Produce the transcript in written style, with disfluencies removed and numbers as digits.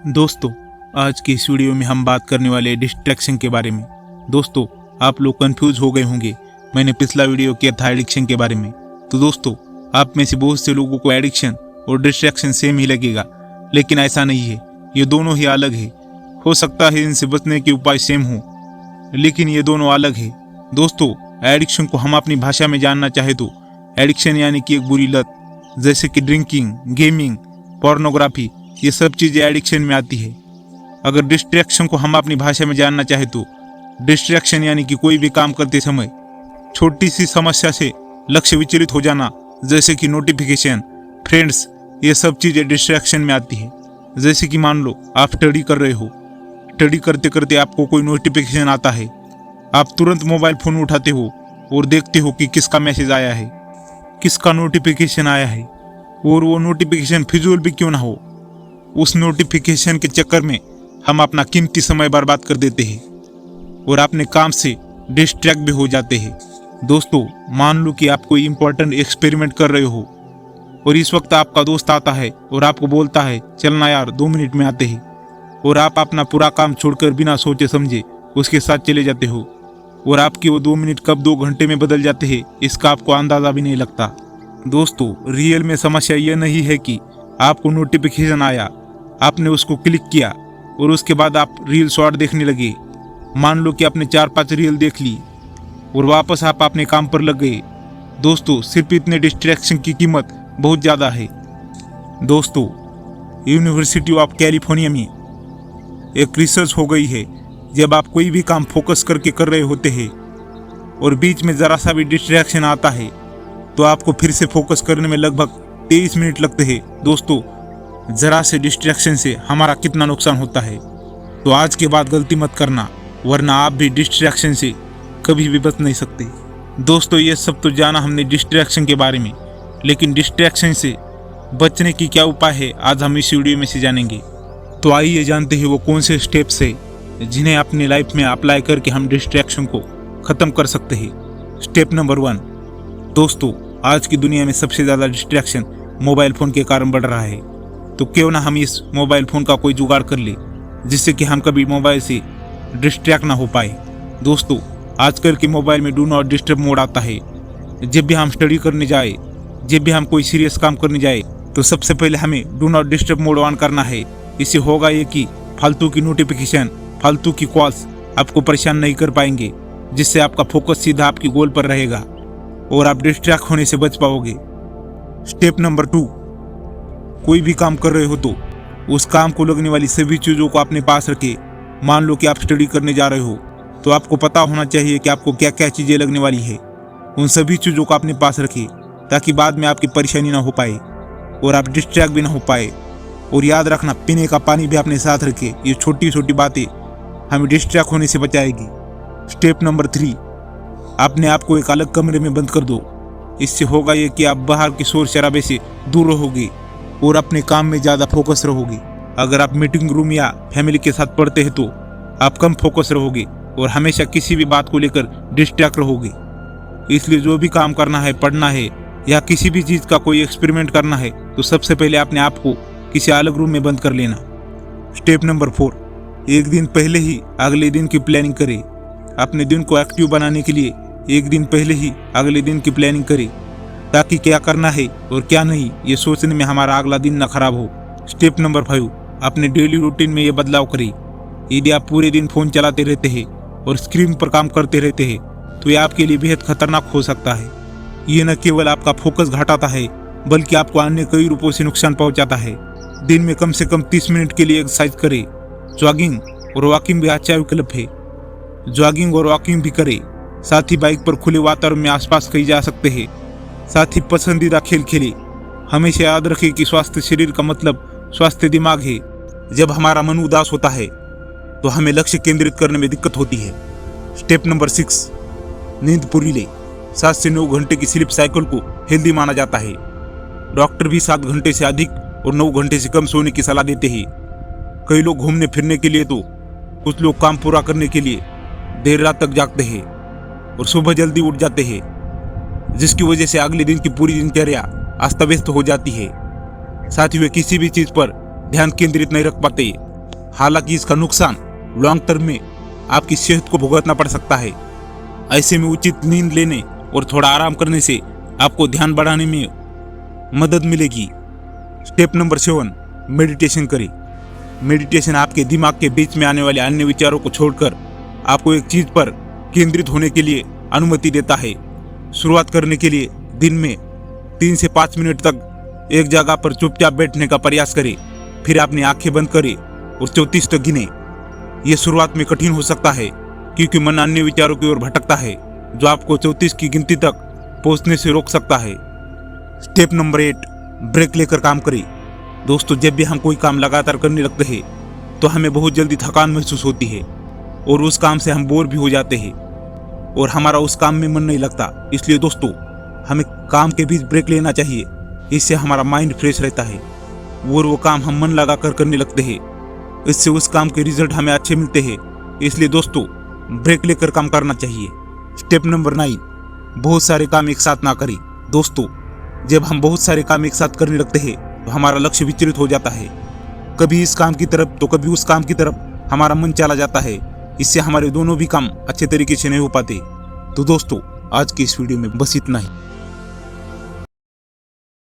दोस्तों, आज की इस वीडियो में हम बात करने वाले डिस्ट्रैक्शन के बारे में। दोस्तों, आप लोग कंफ्यूज हो गए होंगे, मैंने पिछला वीडियो किया था एडिक्शन के बारे में। तो दोस्तों, आप में से बहुत से लोगों को एडिक्शन और डिस्ट्रैक्शन सेम ही लगेगा, लेकिन ऐसा नहीं है। ये दोनों ही अलग है। हो सकता है इनसे बचने के उपाय सेम हो, लेकिन ये दोनों अलग है। दोस्तों, एडिक्शन को हम अपनी भाषा में जानना चाहे तो एडिक्शन यानी कि एक बुरी लत, जैसे कि ड्रिंकिंग, गेमिंग, पोर्नोग्राफी, ये सब चीज़ें एडिक्शन में आती है। अगर डिस्ट्रैक्शन को हम अपनी भाषा में जानना चाहे तो डिस्ट्रैक्शन यानी कि कोई भी काम करते समय छोटी सी समस्या से लक्ष्य विचलित हो जाना, जैसे कि नोटिफिकेशन, फ्रेंड्स, ये सब चीज़ें डिस्ट्रैक्शन में आती है। जैसे कि मान लो आप स्टडी कर रहे हो, स्टडी करते करते आपको कोई नोटिफिकेशन आता है, आप तुरंत मोबाइल फ़ोन उठाते हो और देखते हो कि किसका मैसेज आया है, किसका नोटिफिकेशन आया है, और वो नोटिफिकेशन फिजूल भी क्यों ना हो, उस नोटिफिकेशन के चक्कर में हम अपना कीमती समय बर्बाद कर देते हैं और अपने काम से डिस्ट्रैक्ट भी हो जाते हैं। दोस्तों, मान लो कि आप कोई इंपॉर्टेंट एक्सपेरिमेंट कर रहे हो और इस वक्त आपका दोस्त आता है और आपको बोलता है चलना यार 2 मिनट में आते हैं, और आप अपना पूरा काम छोड़कर बिना सोचे समझे उसके साथ चले जाते हो, और आपके वो 2 मिनट कब 2 घंटे में बदल जाते हैं इसका आपको अंदाज़ा भी नहीं लगता। दोस्तों, रियल में समस्या यह नहीं है कि आपको नोटिफिकेशन आया, आपने उसको क्लिक किया और उसके बाद आप रील शॉर्ट देखने लगे। मान लो कि आपने 4-5 रील देख ली और वापस आप अपने काम पर लग गए। दोस्तों, सिर्फ इतने डिस्ट्रैक्शन की कीमत बहुत ज़्यादा है। दोस्तों, यूनिवर्सिटी ऑफ कैलिफोर्निया में एक रिसर्च हो गई है, जब आप कोई भी काम फोकस करके कर रहे होते हैं और बीच में ज़रा सा भी डिस्ट्रैक्शन आता है तो आपको फिर से फोकस करने में लगभग 23 मिनट लगते हैं। दोस्तों, जरा से डिस्ट्रैक्शन से हमारा कितना नुकसान होता है। तो आज के बाद गलती मत करना, वरना आप भी डिस्ट्रैक्शन से कभी भी बच नहीं सकते। दोस्तों, ये सब तो जाना हमने डिस्ट्रैक्शन के बारे में, लेकिन डिस्ट्रैक्शन से बचने की क्या उपाय है आज हम इस वीडियो में से जानेंगे। तो आइए जानते हैं वो कौन से स्टेप्स है जिन्हें अपनी लाइफ में अप्लाई करके हम डिस्ट्रैक्शन को ख़त्म कर सकते हैं। Step number 1। दोस्तों, आज की दुनिया में सबसे ज़्यादा डिस्ट्रैक्शन मोबाइल फ़ोन के कारण बढ़ रहा है, तो क्यों ना हम इस मोबाइल फ़ोन का कोई जुगाड़ कर ले जिससे कि हम कभी मोबाइल से डिस्ट्रैक्ट ना हो पाए। दोस्तों, आजकल के मोबाइल में डू नॉट डिस्टर्ब मोड आता है। जब भी हम स्टडी करने जाए, जब भी हम कोई सीरियस काम करने जाए, तो सबसे पहले हमें do not disturb mode on करना है। इससे होगा ये कि फालतू की नोटिफिकेशन, फालतू की कॉल्स आपको परेशान नहीं कर पाएंगे, जिससे आपका फोकस सीधा आपकी गोल पर रहेगा और आप डिस्ट्रैक्ट होने से बच पाओगे। Step number 2। कोई भी काम कर रहे हो तो उस काम को लगने वाली सभी चीज़ों को अपने पास रखें। मान लो कि आप स्टडी करने जा रहे हो, तो आपको पता होना चाहिए कि आपको क्या क्या चीज़ें लगने वाली है। उन सभी चीज़ों को अपने पास रखें ताकि बाद में आपकी परेशानी ना हो पाए और आप डिस्ट्रैक्ट भी ना हो पाए। और याद रखना, पीने का पानी भी अपने साथ रखें। ये छोटी छोटी बातें हमें डिस्ट्रैक्ट होने से बचाएगी। Step number 3। अपने आप को एक अलग कमरे में बंद कर दो। इससे होगा ये कि आप बाहर के शोर शराबे से दूर रहोगे और अपने काम में ज़्यादा फोकस रहोगे। अगर आप मीटिंग रूम या फैमिली के साथ पढ़ते हैं तो आप कम फोकस रहोगे और हमेशा किसी भी बात को लेकर डिस्ट्रैक्ट रहोगे। इसलिए जो भी काम करना है, पढ़ना है या किसी भी चीज़ का कोई एक्सपेरिमेंट करना है, तो सबसे पहले अपने आप को किसी अलग रूम में बंद कर लेना। Step number 4। एक दिन पहले ही अगले दिन की प्लानिंग करें। अपने दिन को एक्टिव बनाने के लिए एक दिन पहले ही अगले दिन की प्लानिंग करें, ताकि क्या करना है और क्या नहीं ये सोचने में हमारा अगला दिन ना खराब हो। Step number 5। अपने डेली रूटीन में ये बदलाव करें। यदि आप पूरे दिन फ़ोन चलाते रहते हैं और स्क्रीन पर काम करते रहते हैं, तो ये आपके लिए बेहद खतरनाक हो सकता है। ये न केवल आपका फोकस घटाता है, बल्कि आपको अन्य कई रूपों से नुकसान पहुंचाता है। दिन में कम से कम 30 मिनट के लिए एक्सरसाइज करें। जॉगिंग और वॉकिंग भी अच्छा विकल्प है। जॉगिंग और वॉकिंग भी करें। साथ ही बाइक पर खुले वातावरण में आसपास कहीं जा सकते हैं। साथ ही पसंदीदा खेल खेलें। हमेशा याद रखें कि स्वास्थ्य शरीर का मतलब स्वास्थ्य दिमाग है। जब हमारा मन उदास होता है तो हमें लक्ष्य केंद्रित करने में दिक्कत होती है। Step number 6। नींद पूरी लें। 7 से 9 घंटे की स्लीप साइकिल को हेल्दी माना जाता है। डॉक्टर भी 7 घंटे से अधिक और 9 घंटे से कम सोने की सलाह देते हैं। कई लोग घूमने फिरने के लिए, तो कुछ लोग काम पूरा करने के लिए देर रात तक जागते हैं और सुबह जल्दी उठ जाते हैं, जिसकी वजह से अगले दिन की पूरी दिनचर्या अस्त व्यस्त हो जाती है। साथ ही वे किसी भी चीज़ पर ध्यान केंद्रित नहीं रख पाते हालांकि इसका नुकसान लॉन्ग टर्म में आपकी सेहत को भुगतना पड़ सकता है। ऐसे में उचित नींद लेने और थोड़ा आराम करने से आपको ध्यान बढ़ाने में मदद मिलेगी। स्टेप नंबर 7, मेडिटेशन करें। मेडिटेशन आपके दिमाग के बीच में आने वाले अन्य विचारों को छोड़कर आपको एक चीज पर केंद्रित होने के लिए अनुमति देता है। शुरुआत करने के लिए दिन में 3 से 5 मिनट तक एक जगह पर चुपचाप बैठने का प्रयास करें। फिर अपनी आंखें बंद करें और 34 तक गिने। यह शुरुआत में कठिन हो सकता है क्योंकि मन अन्य विचारों की ओर भटकता है, जो आपको 34 की गिनती तक पहुंचने से रोक सकता है। स्टेप नंबर 8, ब्रेक लेकर काम करें। दोस्तों, जब भी हम कोई काम लगातार करने लगते हैं तो हमें बहुत जल्दी थकान महसूस होती है और उस काम से हम बोर भी हो जाते हैं और हमारा उस काम में मन नहीं लगता। इसलिए दोस्तों, हमें काम के बीच ब्रेक लेना चाहिए। इससे हमारा माइंड फ्रेश रहता है और वो काम हम मन लगाकर करने लगते हैं। इससे उस काम के रिजल्ट हमें अच्छे मिलते हैं। इसलिए दोस्तों, ब्रेक लेकर काम करना चाहिए। स्टेप नंबर 9, बहुत सारे काम एक साथ ना करें। दोस्तों, जब हम बहुत सारे काम एक साथ करने लगते हैं तो हमारा लक्ष्य विचलित हो जाता है। कभी इस काम की तरफ तो कभी उस काम की तरफ हमारा मन चला जाता है। इससे हमारे दोनों भी काम अच्छे तरीके से नहीं हो पाते। तो दोस्तों, आज की इस वीडियो में बस इतना ही।